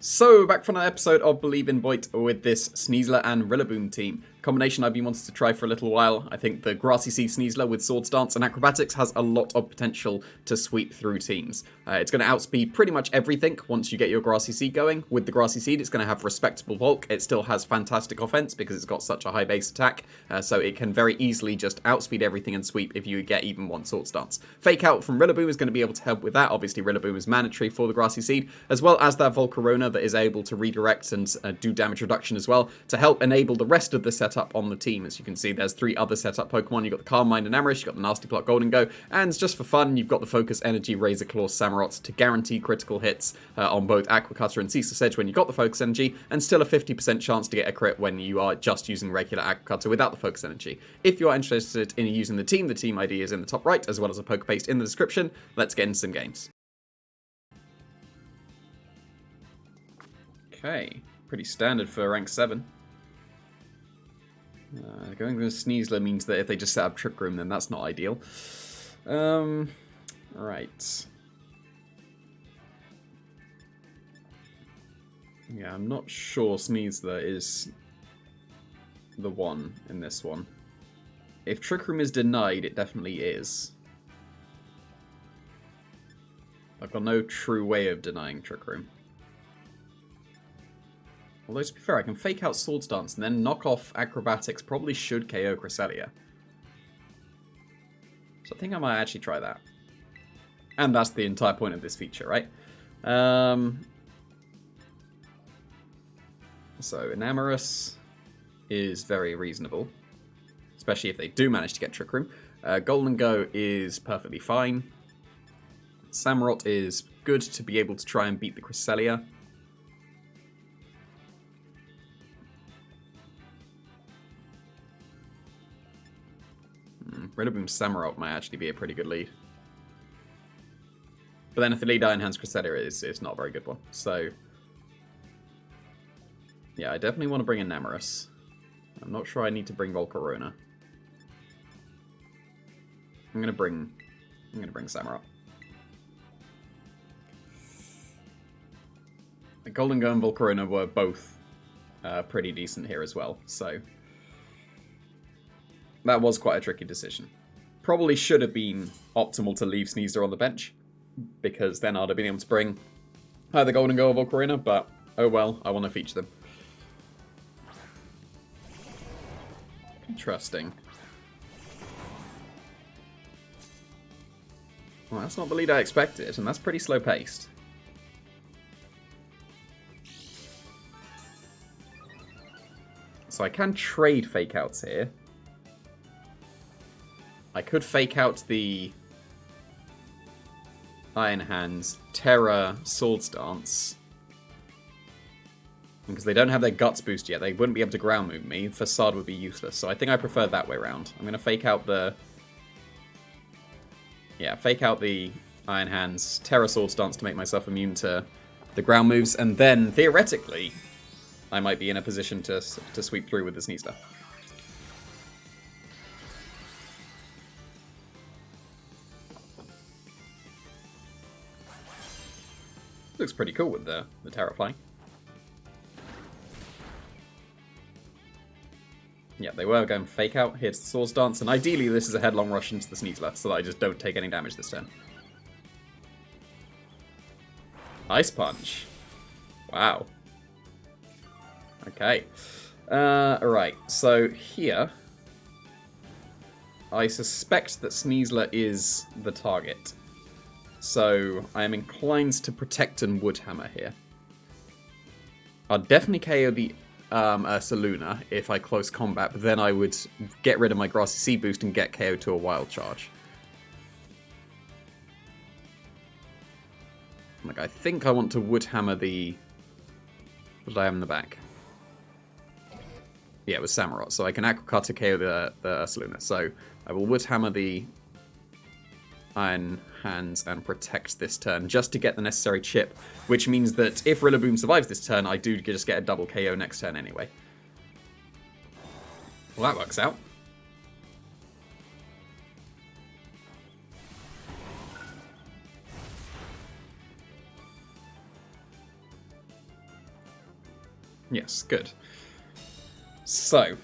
So, back for another episode of Believe in Boyt with this SNEASLER and RILLABOOM team. Combination I've been wanting to try for a little while. I think the Grassy Seed SNEASLER with Sword Stance and Acrobatics has a lot of potential to sweep through teams. It's going to outspeed pretty much everything once you get your Grassy Seed going. With the Grassy Seed, it's going to have respectable bulk. It still has fantastic offense because it's got such a high base attack, so it can very easily just outspeed everything and sweep if you get even one Sword Stance. Fake Out from RILLABOOM is going to be able to help with that. Obviously, RILLABOOM is mandatory for the Grassy Seed, as well as that Volcarona that is able to redirect and do damage reduction as well to help enable the rest of the setup on the team. As you can see, there's 3 other setup Pokemon. You've got the Calm Mind and Amarish, you've got the Nasty Plot Golden Go, and just for fun, you've got the Focus Energy Razor Claw Samurott to guarantee critical hits on both Aqua Cutter and Ceaseless Edge when you've got the Focus Energy, and still a 50% chance to get a crit when you are just using regular Aqua Cutter without the Focus Energy. If you are interested in using the team ID is in the top right, as well as a poke paste in the description. Let's get into some games. Okay, pretty standard for rank 7. Going with SNEASLER means that if they just set up Trick Room, then that's not ideal. Right. Yeah, I'm not sure SNEASLER is the one in this one. If Trick Room is denied, it definitely is. I've got no true way of denying Trick Room. Although, to be fair, I can fake out Sword Stance and then knock off Acrobatics. Probably should KO Cresselia. So I think I might actually try that. And that's the entire point of this feature, right? So Enamorous is very reasonable. Especially if they do manage to get Trick Room. Golden Go is perfectly fine. Samurott is good to be able to try and beat the Cresselia. RILLABOOM Samurott might actually be a pretty good lead. But then if the lead Iron Hands Cresselia is not a very good one. So, yeah, I definitely want to bring in Enamorous. I'm not sure I need to bring Volcarona. I'm gonna bring Samurott. The Golden Go and Volcarona were both pretty decent here as well, so that was quite a tricky decision. Probably should have been optimal to leave SNEASLER on the bench, because then I'd have been able to bring either Golden Go or Volcarona, but oh well, I want to feature them. Interesting. Well, that's not the lead I expected, and that's pretty slow paced. So I can trade fake outs here. I could fake out the Iron Hands, Terra, Sword Stance. Because they don't have their Guts boost yet, they wouldn't be able to ground move me. Facade would be useless, so I think I prefer that way around. I'm going to fake out the... Yeah, fake out the Iron Hands, Terra, Sword Stance to make myself immune to the ground moves, and then, theoretically, I might be in a position to sweep through with the SNEASLER. Looks pretty cool with the Terra flying. Yeah, they were going fake out, here's the Sword Stance, and ideally this is a headlong rush into the SNEASLER, so that I just don't take any damage this turn. Ice Punch. Wow. Okay. Alright, so here, I suspect that SNEASLER is the target. So, I am inclined to protect and Wood Hammer here. I'll definitely KO the Ursaluna if I close combat, but then I would get rid of my Grassy Seed boost and get KO to a Wild Charge. Like, I think I want to Wood Hammer the... What did I have in the back? Yeah, it was Samurott, so I can Aqua Cutter KO the Ursaluna. So, I will Wood Hammer the Iron Hands and protect this turn just to get the necessary chip, which means that if RILLABOOM survives this turn, I do just get a double KO next turn anyway. Well, that works out. Yes, good. So,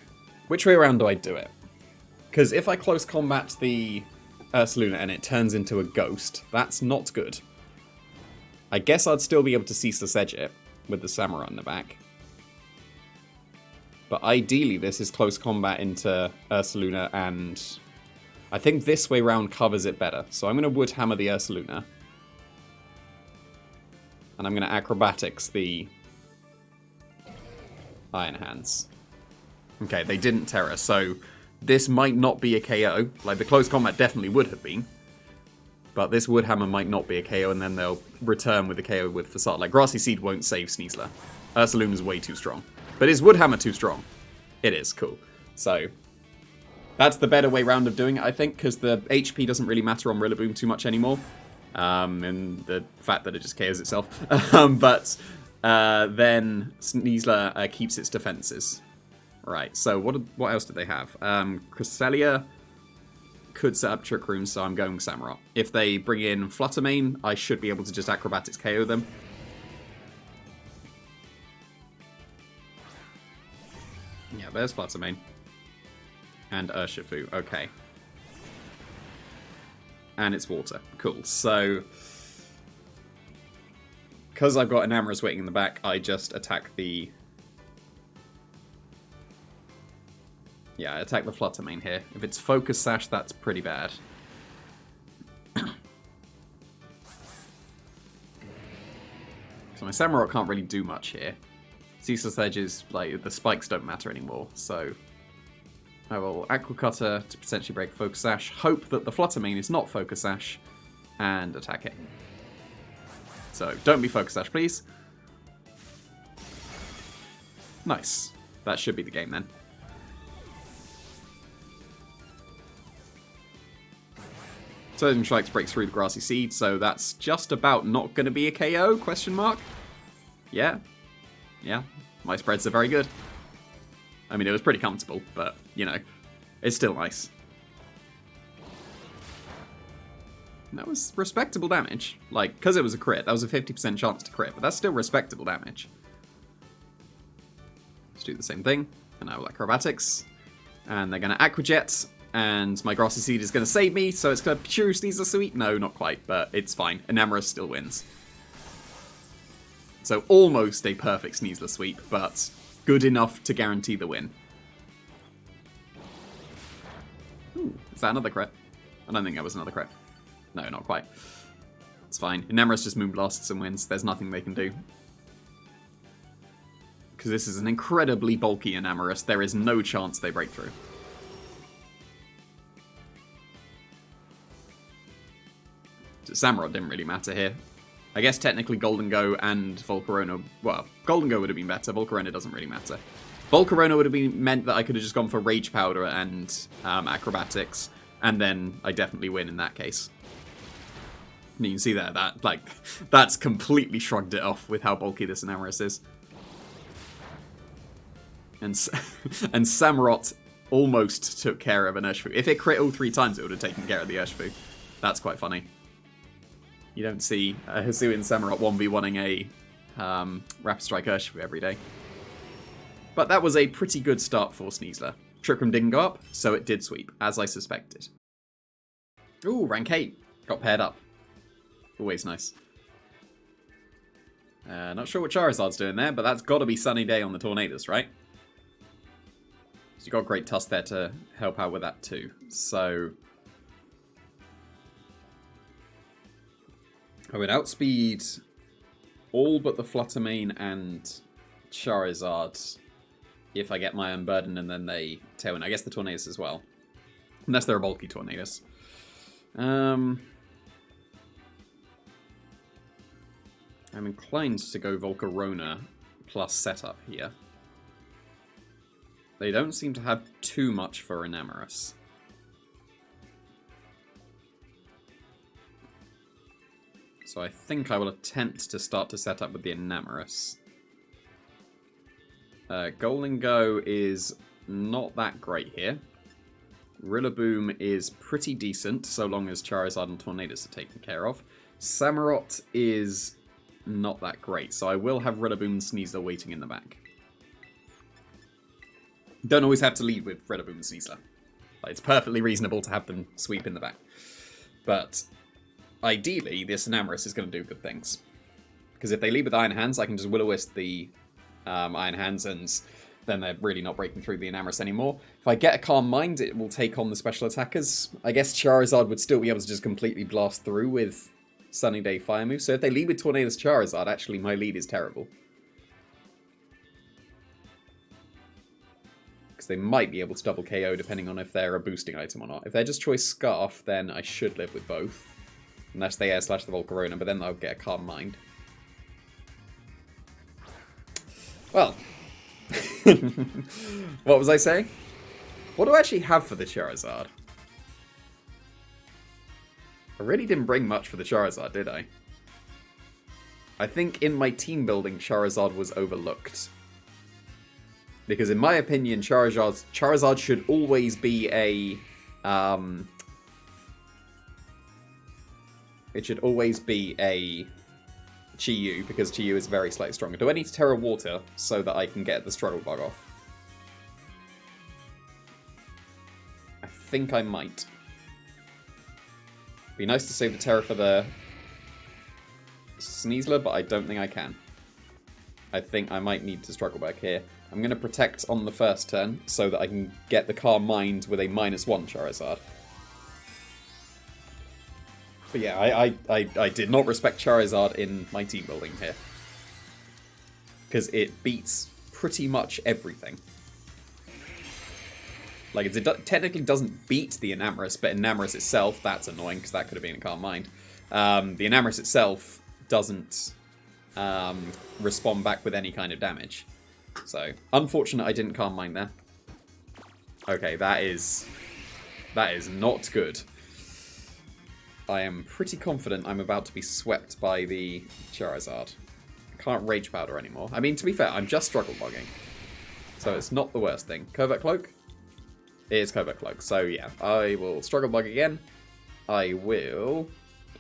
which way around do I do it? Because if I close combat the Ursaluna and it turns into a ghost, that's not good. I guess I'd still be able to ceaseless edge it with the Samurai in the back. But ideally this is close combat into Ursaluna, and I think this way round covers it better. So I'm going to Wood Hammer the Ursaluna. And I'm going to Acrobatics the Iron Hands. Okay, they didn't Terror, so this might not be a KO. Like, the close combat definitely would have been. But this Wood Hammer might not be a KO, and then they'll return with a KO with Facade. Like, Grassy Seed won't save SNEASLER. Ursaluna's way too strong. But is Wood Hammer too strong? It is, cool. So, that's the better way round of doing it, I think, because the HP doesn't really matter on Rillaboom too much anymore. And the fact that it just KOs itself. But then SNEASLER keeps its defenses. Right, so what else do they have? Cresselia could set up Trick Room, so I'm going Samurott. If they bring in Fluttermane, I should be able to just Acrobatics KO them. Yeah, there's Fluttermane. And Urshifu, okay. And it's water. Cool, so because I've got an Amorous waiting in the back, I just attack the... Yeah, I attack the Fluttermane here. If it's Focus Sash, that's pretty bad. So my Samurott can't really do much here. Ceaseless Edges, like, the spikes don't matter anymore, so I will Aqua Cutter to potentially break Focus Sash, hope that the Fluttermane is not Focus Sash, and attack it. So, don't be Focus Sash, please. Nice. That should be the game then. Surging Strikes breaks through the Grassy Seed, so that's just about not going to be a KO, question mark? Yeah. Yeah. My spreads are very good. I mean, it was pretty comfortable, but, you know, it's still nice. And that was respectable damage. Like, because it was a crit, that was a 50% chance to crit, but that's still respectable damage. Let's do the same thing, and I will Acrobatics. And they're going to Aqua Jet. And my Grassy Seed is going to save me, so it's going to choose SNEASLER Sweep. No, not quite, but it's fine. Enamorous still wins. So almost a perfect SNEASLER Sweep, but good enough to guarantee the win. Ooh, is that another crit? I don't think that was another crit. No, not quite. It's fine. Enamorous just Moonblasts and wins. There's nothing they can do. Because this is an incredibly bulky Enamorous. There is no chance they break through. Samurott didn't really matter here. I guess technically Golden Go and Volcarona... Well, Golden Go would have been better. Volcarona doesn't really matter. Volcarona would have meant that I could have just gone for Rage Powder and Acrobatics, and then I definitely win in that case. And you can see there, that's completely shrugged it off with how bulky this Enamorous is. And Samurott almost took care of an Urshifu. If it crit all 3 times, it would have taken care of the Urshifu. That's quite funny. You don't see a Hisuian Samurott 1v1ing a Rapid Strike Urshifu every day. But that was a pretty good start for SNEASLER. Trick Room didn't go up, so it did sweep, as I suspected. Ooh, rank 8. Got paired up. Always nice. Not sure what Charizard's doing there, but that's got to be Sunny Day on the Tornadus, right? So you got Great Tusk there to help out with that too. So I would outspeed all but the Fluttermane and Charizard if I get my Unburden and then they Tailwind. I guess the Tornadus as well. Unless they're a bulky Tornadus. I'm inclined to go Volcarona plus setup here. They don't seem to have too much for Enamorous. So I think I will attempt to start to set up with the Enamorous. Golden Go is not that great here. Rillaboom is pretty decent, so long as Charizard and Tornadus are taken care of. Samurott is not that great, so I will have Rillaboom and SNEASLER waiting in the back. Don't always have to lead with Rillaboom and SNEASLER. Like, it's perfectly reasonable to have them sweep in the back. But ideally, this Enamorus is going to do good things. Because if they lead with Iron Hands, I can just Will-O-Wisp the Iron Hands, and then they're really not breaking through the Enamorus anymore. If I get a Calm Mind, it will take on the special attackers. I guess Charizard would still be able to just completely blast through with Sunny Day Fire move. So if they lead with Tornadus Charizard, actually my lead is terrible. Because they might be able to double KO depending on if they're a boosting item or not. If they're just Choice Scarf, then I should live with both. Unless they Air Slash the Volcarona, but then they'll get a Calm Mind. Well, what was I saying? What do I actually have for the Charizard? I really didn't bring much for the Charizard, did I? I think in my team building, Charizard was overlooked. Because in my opinion, Charizard should always be a... it should always be a Chi-Yu, because Chi-Yu is very slightly stronger. Do I need to Terra Water so that I can get the Struggle Bug off? I think I might. Be nice to save the Terra for the SNEASLER, but I don't think I can. I think I might need to Struggle Bug here. I'm going to Protect on the first turn so that I can get the Calm Mind with a -1 Charizard. But yeah, I did not respect Charizard in my team building here. Because it beats pretty much everything. Like, it technically doesn't beat the Enamorus, but Enamorus itself, that's annoying, because that could have been a Calm Mind. The Enamorus itself doesn't respond back with any kind of damage. So, unfortunate I didn't Calm Mind there. Okay, that is not good. I am pretty confident I'm about to be swept by the Charizard. I can't Rage Powder anymore. I mean, to be fair, I'm just Struggle Bugging. So it's not the worst thing. Covert Cloak? It is Covert Cloak. So yeah, I will Struggle Bug again. I will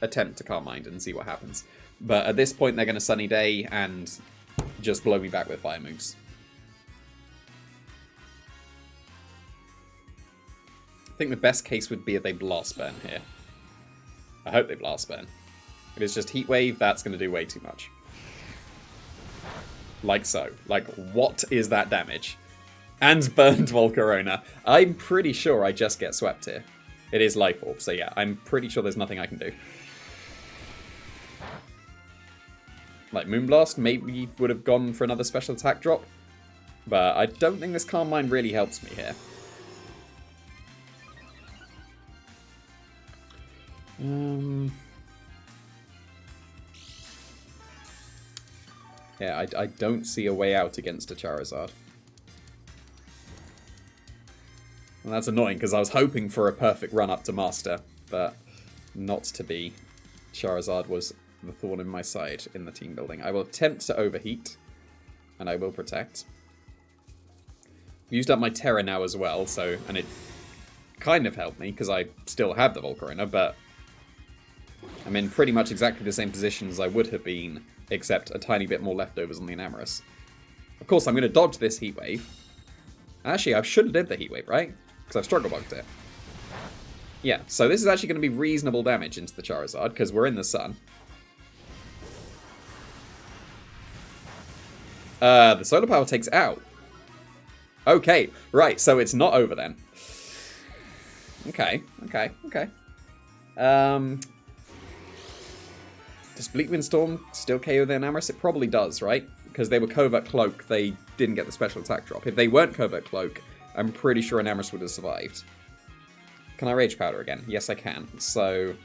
attempt to Calm Mind and see what happens. But at this point, they're going to Sunny Day and just blow me back with fire moves. I think the best case would be if they Blast Burn here. I hope they Blast Burn. If it's just Heat Wave, that's going to do way too much. Like so. Like, what is that damage? And Burned Volcarona. I'm pretty sure I just get swept here. It is Life Orb, so yeah, I'm pretty sure there's nothing I can do. Like, Moonblast maybe would have gone for another special attack drop. But I don't think this Calm Mind really helps me here. Yeah, I don't see a way out against a Charizard. And that's annoying, because I was hoping for a perfect run up to Master, but not to be. Charizard was the thorn in my side in the team building. I will attempt to Overheat, and I will Protect. Used up my Terra now as well, so, and it kind of helped me, because I still have the Volcarona, but I'm in pretty much exactly the same position as I would have been, except a tiny bit more leftovers on the Enamorus. Of course, I'm going to dodge this Heat Wave. Actually, I should live the Heat Wave, right? Because I've Struggle Bugged it. Yeah, so this is actually going to be reasonable damage into the Charizard, because we're in the sun. The Solar Power takes out. Okay, right, so it's not over then. Okay. Does Bleak Windstorm still KO the Enamorus? It probably does, right? Because they were Covert Cloak, they didn't get the special attack drop. If they weren't Covert Cloak, I'm pretty sure Enamorus would have survived. Can I Rage Powder again? Yes, I can. So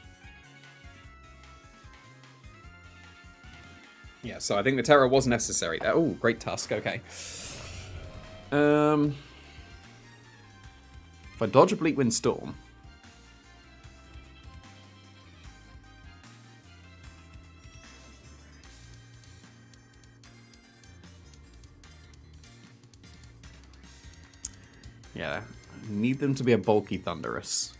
yeah, so I think the Terra was necessary there. Oh, Great Tusk, okay. If I dodge a Bleak Windstorm... yeah, I need them to be a bulky Thunderous.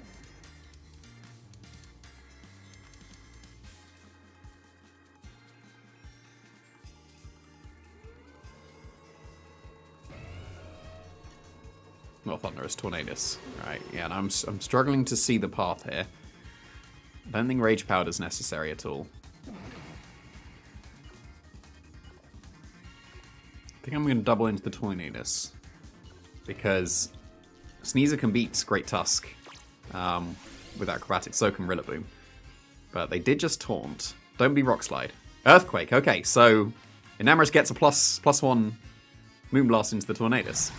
Not Thunderous, Tornadus. Right, yeah, and I'm struggling to see the path here. I don't think Rage Powder is necessary at all. I think I'm going to double into the Tornadus. Because Sneasler can beat Great Tusk with Acrobatics, so can Rillaboom. But they did just Taunt. Don't be Rock Slide. Earthquake, okay, so Enamorus gets a +1 Moonblast into the Tornadus.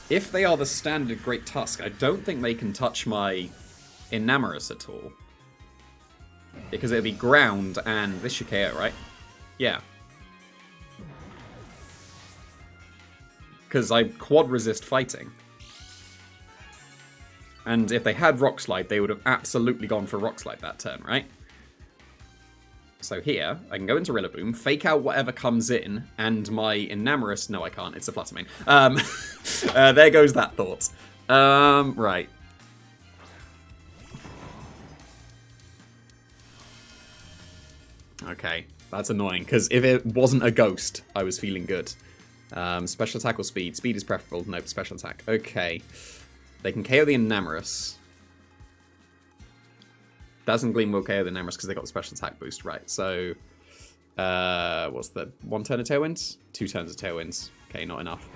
If they are the standard Great Tusk, I don't think they can touch my Enamorus at all. Because it'll be Ground and this should KO, right? Yeah. Because I quad resist fighting. And if they had Rock Slide, they would have absolutely gone for Rock Slide that turn, right? So here, I can go into Rillaboom, fake out whatever comes in, and my Enamorus... No, I can't. It's a Fluttermane. There goes that thought. Right. Okay, that's annoying, because if it wasn't a ghost, I was feeling good. Special attack or speed? Speed is preferable. Nope, special attack. Okay. They can KO the Enamorus. Dazzling Gleam will KO the Enamorus because they got the special attack boost, right? So, what's the 1 turn of Tailwinds? 2 turns of Tailwinds. Okay, not enough.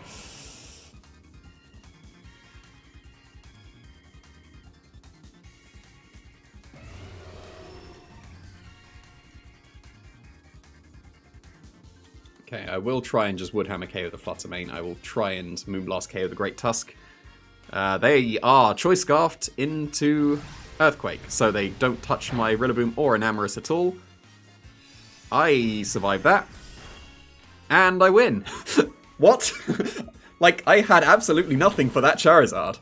Okay, I will try and just Woodhammer KO the Fluttermane. I will try and Moonblast KO the Great Tusk. They are Choice Scarfed into Earthquake, so they don't touch my Rillaboom or Enamorus at all. I survive that. And I win. What? Like, I had absolutely nothing for that Charizard.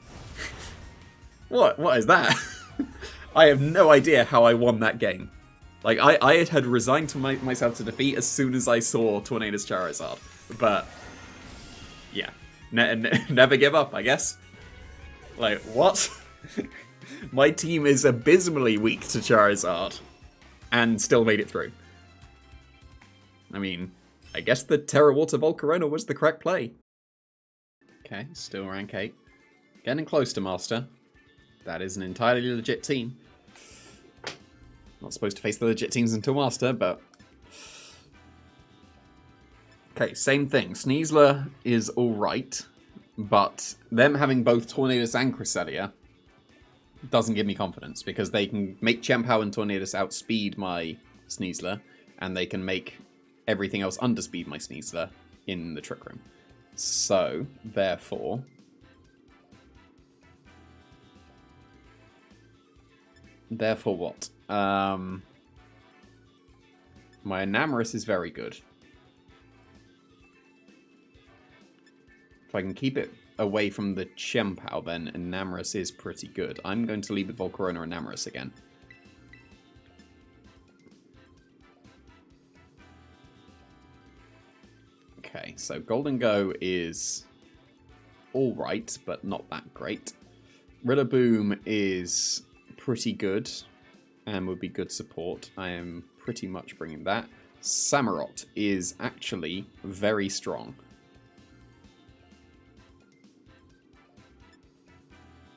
What is that? I have no idea how I won that game. Like, I had resigned to myself to defeat as soon as I saw Tornadus Charizard. But, yeah. Never give up, I guess. Like, what? My team is abysmally weak to Charizard. And still made it through. I mean, I guess the Terra Water Volcarona was the correct play. Okay, still rank 8. Getting close to Master. That is an entirely legit team. Not supposed to face the legit teams until Master, but... Okay, same thing. Sneasler is alright, but them having both Tornadus and Cresselia doesn't give me confidence, because they can make Chien-Pao and Tornadus outspeed my Sneasler, and they can make everything else underspeed my Sneasler in the Trick Room. So, therefore... Therefore what? My Enamorus is very good. If I can keep it away from the Chien-Pao, then Enamorus is pretty good. I'm going to leave with Volcarona and Enamorus again. Okay, so Golden Go is alright, but not that great. Rillaboom is pretty good and would be good support. I am pretty much bringing that. Samurott is actually very strong.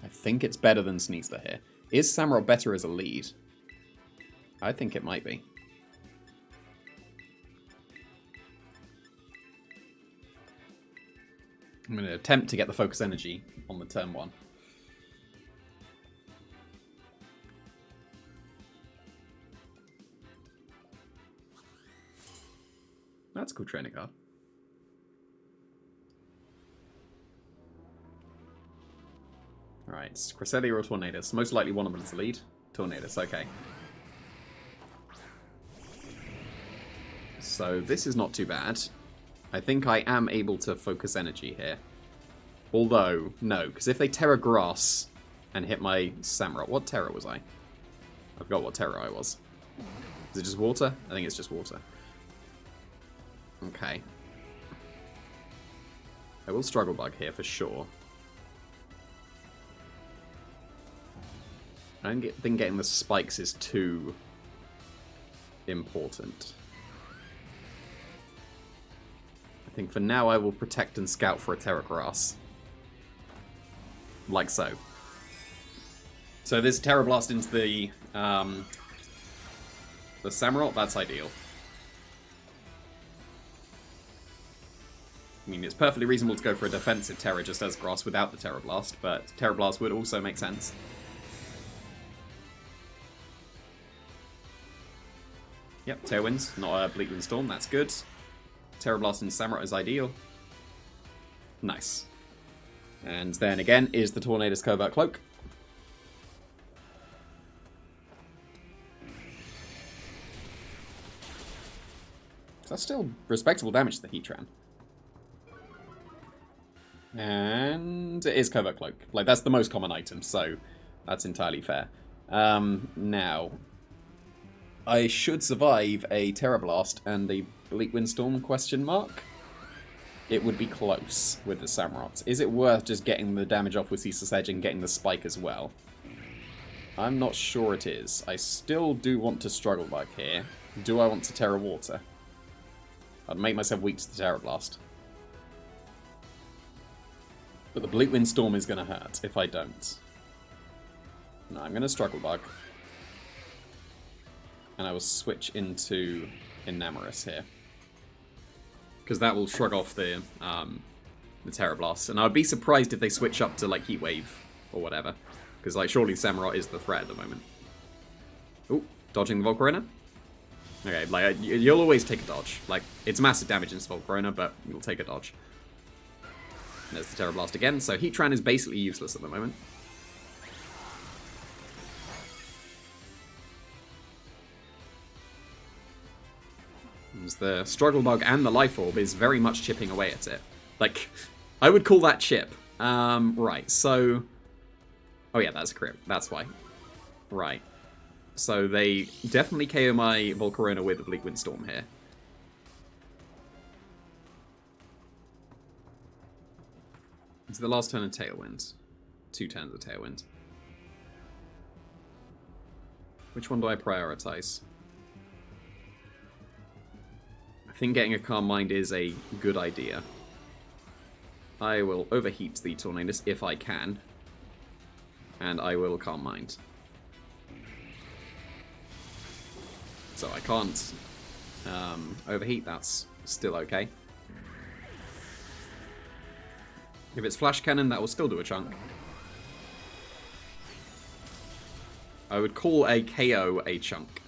I think it's better than Sneasler here. Is Samurott better as a lead? I think it might be. I'm going to attempt to get the focus energy on the turn 1. That's a cool training card. Alright, Cresselia or Tornadus? Most likely one of them is the lead. Tornadus, okay. So this is not too bad. I think I am able to focus energy here. Although, no, because if they Terra Grass and hit my Samurott... What Terra was I? I forgot what Terra I was. Is it just water? I think it's just water. Okay. I will Struggle Bug here for sure. I don't think getting the spikes is too important. I think for now I will protect and scout for a Terra Grass. Like so. So this Terra Blast into the Samurott, that's ideal. I mean, it's perfectly reasonable to go for a defensive Terra just as Grass without the Terra Blast, but Terra Blast would also make sense. Yep, Tailwinds, not a Bleakwind Storm, that's good. Terra Blast into Samurott is ideal. Nice. And then again is the Tornadus Covert Cloak. That's still respectable damage to the Heatran. And it is Covert Cloak. Like, that's the most common item, so that's entirely fair. Now, I should survive a Terra Blast and a Bleakwind Storm question mark. It would be close with the Samurott. Is it worth just getting the damage off with Ceaseless Edge and getting the spike as well? I'm not sure it is. I still do want to Struggle Bug here. Do I want to Terra Water? I'd make myself weak to the Terra Blast. But the Bleakwind Storm is going to hurt if I don't. No, I'm going to Struggle Bug. And I will switch into Enamorous here. Because that will shrug off the Terra Blast. And I would be surprised if they switch up to, like, Heat Wave or whatever. Because, like, surely Samurott is the threat at the moment. Ooh, dodging the Volcarona. Okay, like, you'll always take a dodge. Like, it's massive damage into Volcarona, but you'll take a dodge. And there's the Terra Blast again, so Heatran is basically useless at the moment. As the Struggle Bug and the Life Orb is very much chipping away at it. Like, I would call that chip. Right, so... Oh yeah, that's a crit. That's why. Right. So they definitely KO my Volcarona with the Bleakwind Storm here. It's the last turn of Tailwind. 2 turns of Tailwind. Which one do I prioritize? I think getting a Calm Mind is a good idea. I will overheat the Tornadus if I can. And I will Calm Mind. So I can't overheat, that's still okay. If it's Flash Cannon, that will still do a chunk. I would call a KO a chunk.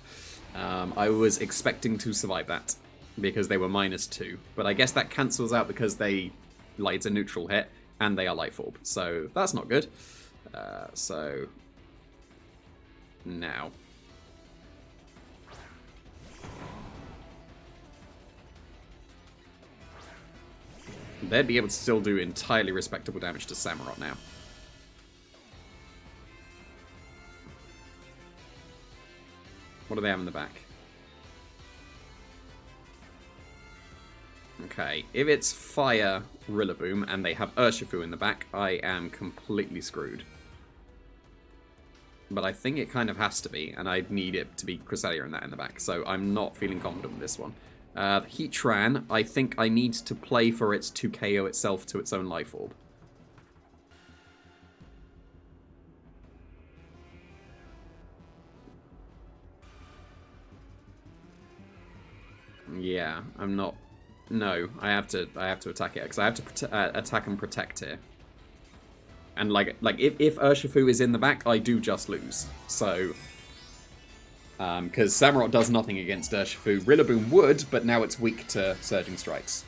I was expecting to survive that, because they were -2. But I guess that cancels out because they, like, it's a neutral hit, and they are Life Orb. So that's not good. So now. They'd be able to still do entirely respectable damage to Samurott now. What do they have in the back? Okay, if it's Fire Rillaboom and they have Urshifu in the back, I am completely screwed. But I think it kind of has to be, and I need it to be Cresselia and that in the back, so I'm not feeling confident with this one. Heatran, I think I need to play for it to KO itself to its own Life Orb. Yeah, I'm not... No, I have to attack it, because I have to attack and protect here. And like if Urshifu is in the back, I do just lose. So... because Samurott does nothing against Urshifu. Rillaboom would, but now it's weak to Surging Strikes.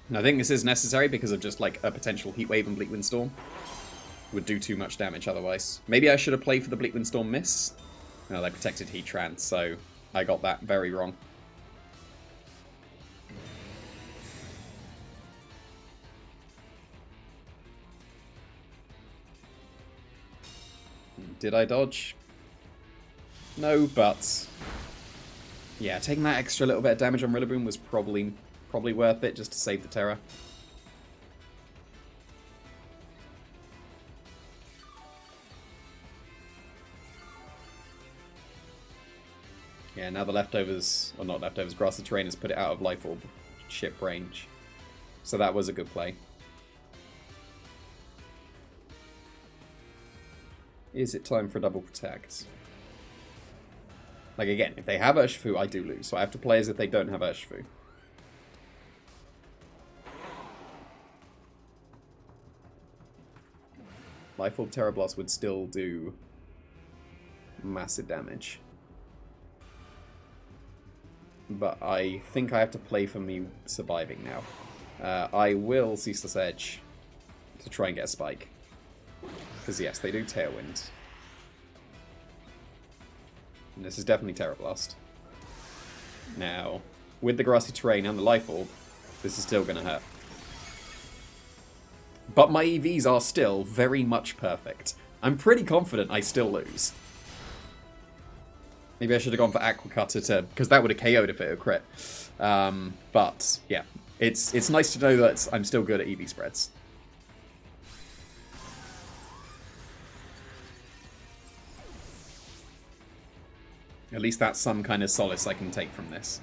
And I think this is necessary because of just, like, a potential Heat Wave and Bleakwind Storm. Would do too much damage otherwise. Maybe I should have played for the Bleakwind Storm miss. No, they protected Heatran, so I got that very wrong. Did I dodge? No, but... yeah, taking that extra little bit of damage on Rillaboom was probably worth it just to save the Terra. Yeah, now the leftovers, or not leftovers, Grassy Terrain has put it out of Life Orb chip range. So that was a good play. Is it time for a double protect? Like, again, if they have Urshifu, I do lose. So I have to play as if they don't have Urshifu. Life Orb Terra Blast would still do massive damage. But I think I have to play for me surviving now. I will Ceaseless Edge to try and get a spike. Because yes, they do Tailwind. And this is definitely Terra Blast. Now, with the grassy terrain and the Life Orb, this is still going to hurt. But my EVs are still very much perfect. I'm pretty confident I still lose. Maybe I should have gone for Aqua Cutter to, because that would have KO'd if it had crit. But yeah, it's nice to know that I'm still good at EV spreads. At least that's some kind of solace I can take from this.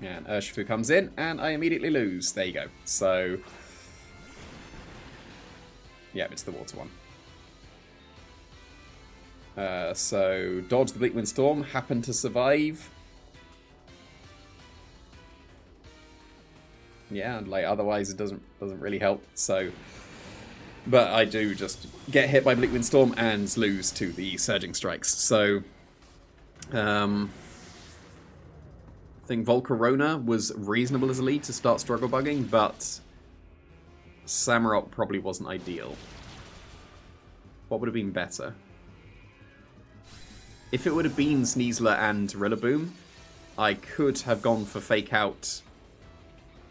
And Urshifu comes in, and I immediately lose. There you go. So, yeah, it's the water one. So, dodge the Bleak Wind Storm, happen to survive. Yeah, and like otherwise it doesn't really help. So, but I do just get hit by Bleak Wind Storm and lose to the Surging Strikes. So, I think Volcarona was reasonable as a lead to start struggle bugging, but Samurott probably wasn't ideal. What would have been better? If it would have been SNEASLER and RILLABOOM, I could have gone for Fake Out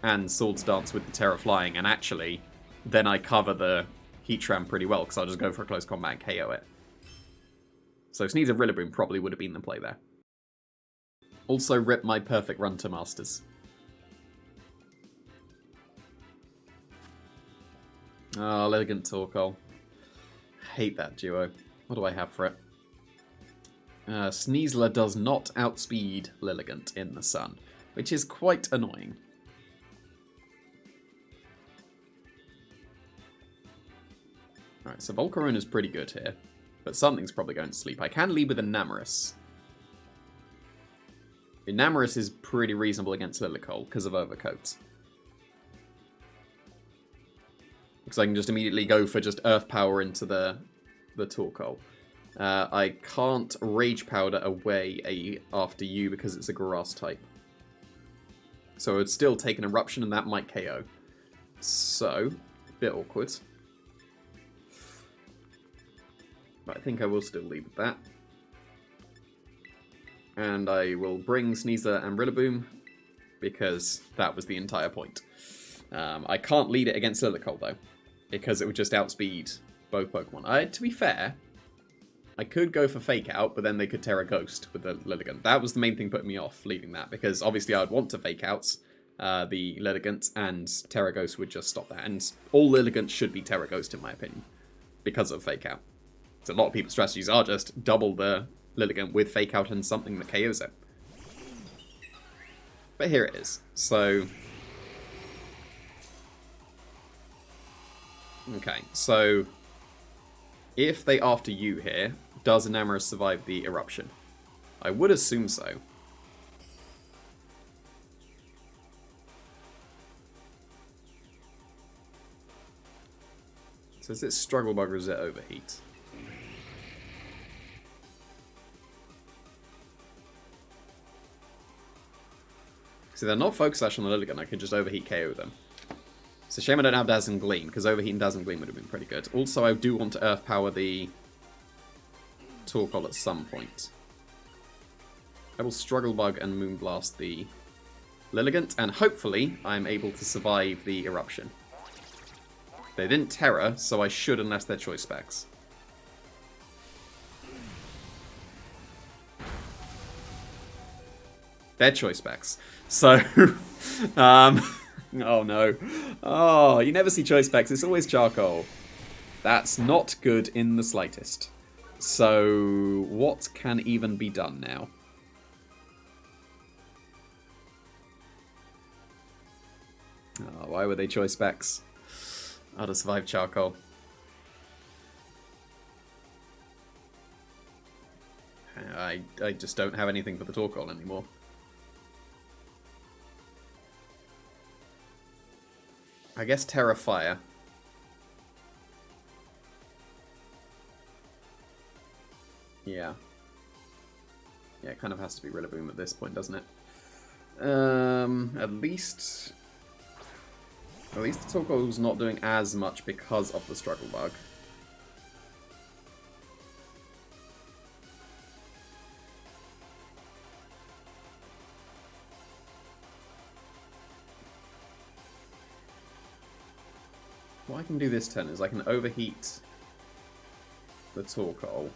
and Swords Dance with the Terra Flying, and actually, then I cover the Heatran pretty well, because I'll just go for a close combat and KO it. So SNEASLER RILLABOOM probably would have been the play there. Also rip my perfect run to Masters. Oh, Lilligant and Torkoal. Hate that duo. What do I have for it? SNEASLER does not outspeed Lilligant in the sun, which is quite annoying. Alright, so Volcarona's pretty good here, but something's probably going to sleep. I can lead with Enamorous. Enamorous is pretty reasonable against Lillicoal because of Overcoat. Because I can just immediately go for just Earth Power into the Torkoal. I can't Rage Powder away after you because it's a Grass type. So it's still take an Eruption and that might KO. So, a bit awkward. But I think I will still leave with that. And I will bring SNEASLER and RILLABOOM because that was the entire point. I can't lead it against Lillicoal though, because it would just outspeed both Pokemon. To be fair, I could go for Fake Out, but then they could Terra Ghost with the Lilligant. That was the main thing putting me off leading that, because obviously I would want to Fake Out the Lilligant, and Terra Ghost would just stop that. And all Lilligant should be Terra Ghost in my opinion, because of Fake Out. So a lot of people's strategies are just double the Lilligant with Fake Out and something that KOs it. But here it is. So, okay, so if they after you here, does Enamorous survive the Eruption? I would assume so. So is it Struggle Bug or is it Overheat? So they're not Focus Sash on the Lilligant, I could just Overheat KO them. It's a shame I don't have Dazzling Gleam, because Overheat and Dazzling Gleam would have been pretty good. Also, I do want to Earth Power the Torkoal at some point. I will Struggle Bug and Moonblast the Lilligant, and hopefully I'm able to survive the Eruption. They didn't Terra, so I should unless they're Choice Specs. They're Choice Specs. So, oh no. Oh, you never see Choice Specs, it's always Charcoal. That's not good in the slightest. So, what can even be done now? Oh, why were they choice specs? I'll just survive charcoal. I just don't have anything for the Torkoal anymore. I guess Terra Fire. Yeah. Yeah, it kind of has to be Rillaboom at this point, doesn't it? At least the Torkoal's not doing as much because of the Struggle Bug. What I can do this turn is I can overheat the Torkoal.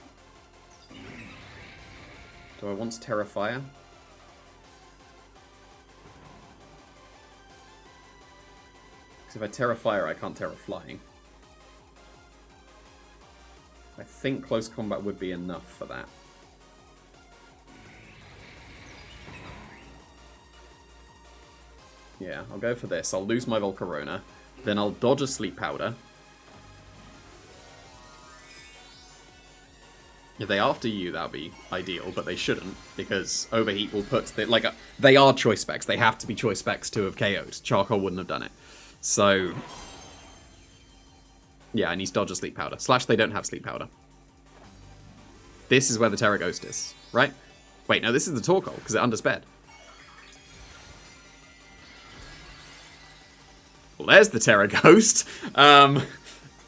Do I want to Terra Fire? Because if I Terra Fire, I can't Terra Flying. I think Close Combat would be enough for that. Yeah, I'll go for this. I'll lose my Volcarona. Then I'll dodge a Sleep Powder. If they after you, that would be ideal, but they shouldn't, because Overheat will put... they are choice specs. They have to be choice specs to have KO'd. Charcoal wouldn't have done it. So... yeah, I need to dodge a Sleep Powder. Slash, they don't have Sleep Powder. This is where the Terra Ghost is, right? Wait, no, this is the Torkoal, because it undersped. Well, there's the Terra Ghost.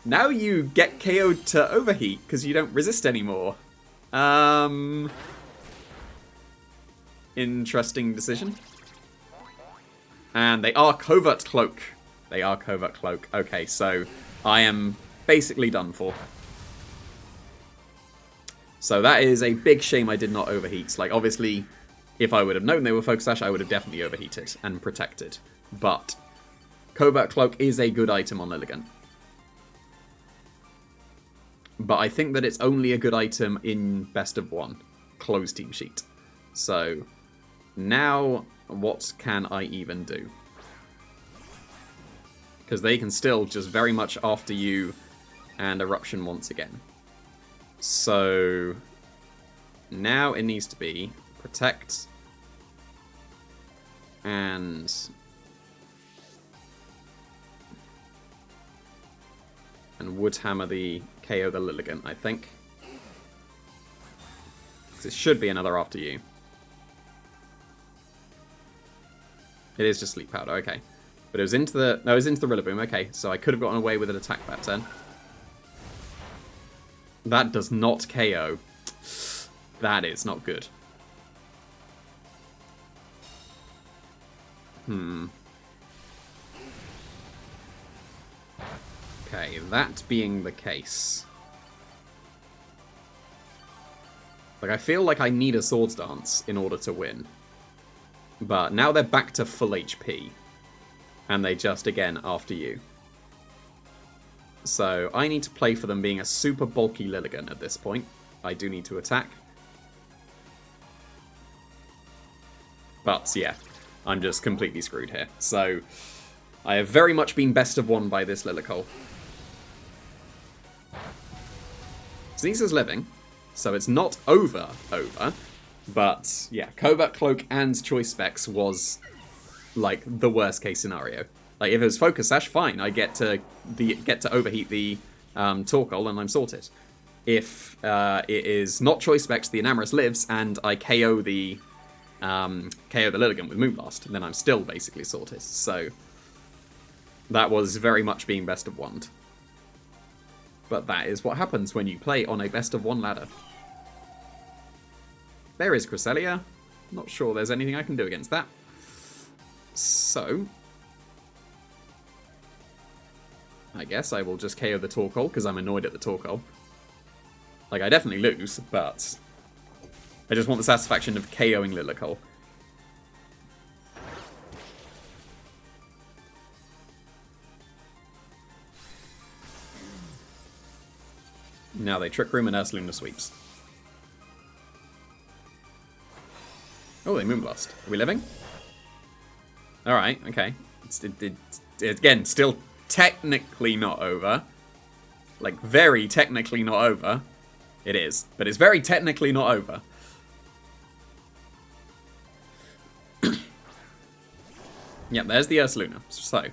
Now you get KO'd to Overheat, because you don't resist anymore. Interesting decision. And they are Covert Cloak. They are Covert Cloak. Okay, so I am basically done for. So that is a big shame I did not Overheat. Like, obviously, if I would have known they were Focus Sash, I would have definitely Overheated and protected. But Covert Cloak is a good item on Lilligant. But I think that it's only a good item in Best of 1. Closed team sheet. So, now, what can I even do? Because they can still just very much after you and Eruption once again. So, now it needs to be Protect and... would hammer the KO the Lilligant, I think. Because it should be another after you. It is just Sleep Powder, okay. But it was into the... no, it was into the Rillaboom, okay. So I could have gotten away with an attack that turn. That does not KO. That is not good. Okay, that being the case... like, I feel like I need a Swords Dance in order to win. But now they're back to full HP. And they just, again, after you. So, I need to play for them being a super bulky Lilligant at this point. I do need to attack. But, yeah, I'm just completely screwed here. So, I have very much been best of 1 by this Lilligant. SNEASLER's living, so it's not over, but yeah, Covert Cloak and Choice Specs was, like, the worst case scenario. Like, if it was Focus Sash, fine, I get to overheat the Torkoal and I'm sorted. If it is not Choice Specs, the Enamorous lives, and I KO the Lilligant with Moonblast, then I'm still basically sorted. So, that was very much being best of 1. But that is what happens when you play on a best of 1 ladder. There is Cresselia. Not sure there's anything I can do against that. So, I guess I will just KO the Torkoal, because I'm annoyed at the Torkoal. Like, I definitely lose, but I just want the satisfaction of KOing Lilligant. Now they Trick Room and Ursaluna sweeps. Oh, they Moonblast. Are we living? Alright, okay. Again, still technically not over. Like, very technically not over. It is. But it's very technically not over. Yep, there's the Ursaluna. So.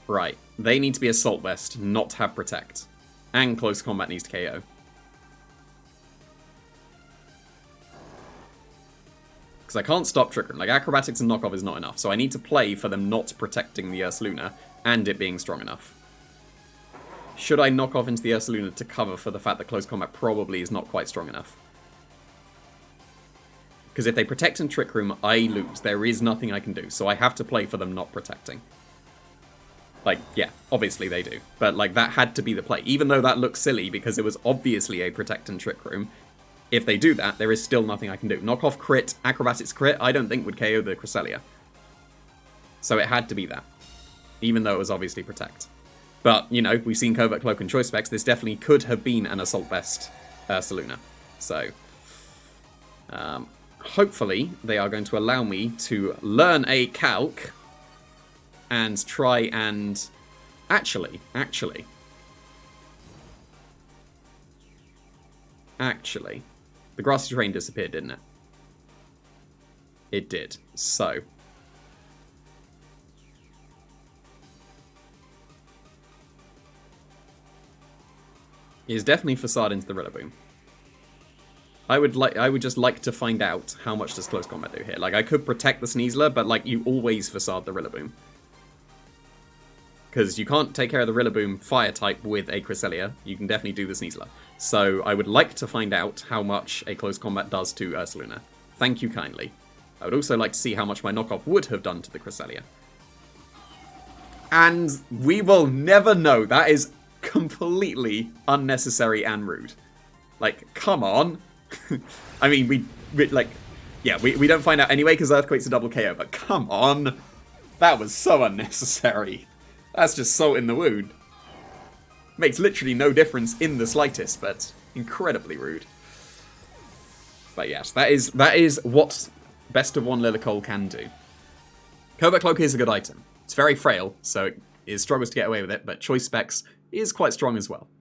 Right. They need to be Assault Vest, not have Protect. And Close Combat needs to KO. Because I can't stop Trick Room. Like, Acrobatics and Knockoff is not enough. So I need to play for them not protecting the Ursaluna and it being strong enough. Should I knock off into the Ursaluna to cover for the fact that Close Combat probably is not quite strong enough? Because if they protect and Trick Room, I lose. There is nothing I can do. So I have to play for them not protecting. Like, yeah, obviously they do. But, like, that had to be the play. Even though that looks silly because it was obviously a Protect and Trick Room, if they do that, there is still nothing I can do. Knock off crit, Acrobatics crit, I don't think would KO the Cresselia. So it had to be that. Even though it was obviously Protect. But, you know, we've seen Covert Cloak and Choice Specs. This definitely could have been an Assault Vest Ursaluna. So, hopefully they are going to allow me to learn a calc and try and... Actually, the grassy terrain disappeared, didn't it? It did. So... He is definitely Facade into the Rillaboom. I would just like to find out how much does Close Combat do here. Like, I could protect the SNEASLER, but, like, you always Facade the Rillaboom. Because you can't take care of the Rillaboom fire type with a Cresselia. You can definitely do the SNEASLER. So I would like to find out how much a Close Combat does to Ursaluna. Thank you kindly. I would also like to see how much my knockoff would have done to the Cresselia. And we will never know. That is completely unnecessary and rude. Like, come on. I mean, we don't find out anyway because Earthquake's a double KO, but come on. That was so unnecessary. That's just salt in the wound. Makes literally no difference in the slightest, but incredibly rude. But yes, that is what Best of One Lilligant can do. Covert Cloak is a good item. It's very frail, so it struggles to get away with it, but Choice Specs is quite strong as well.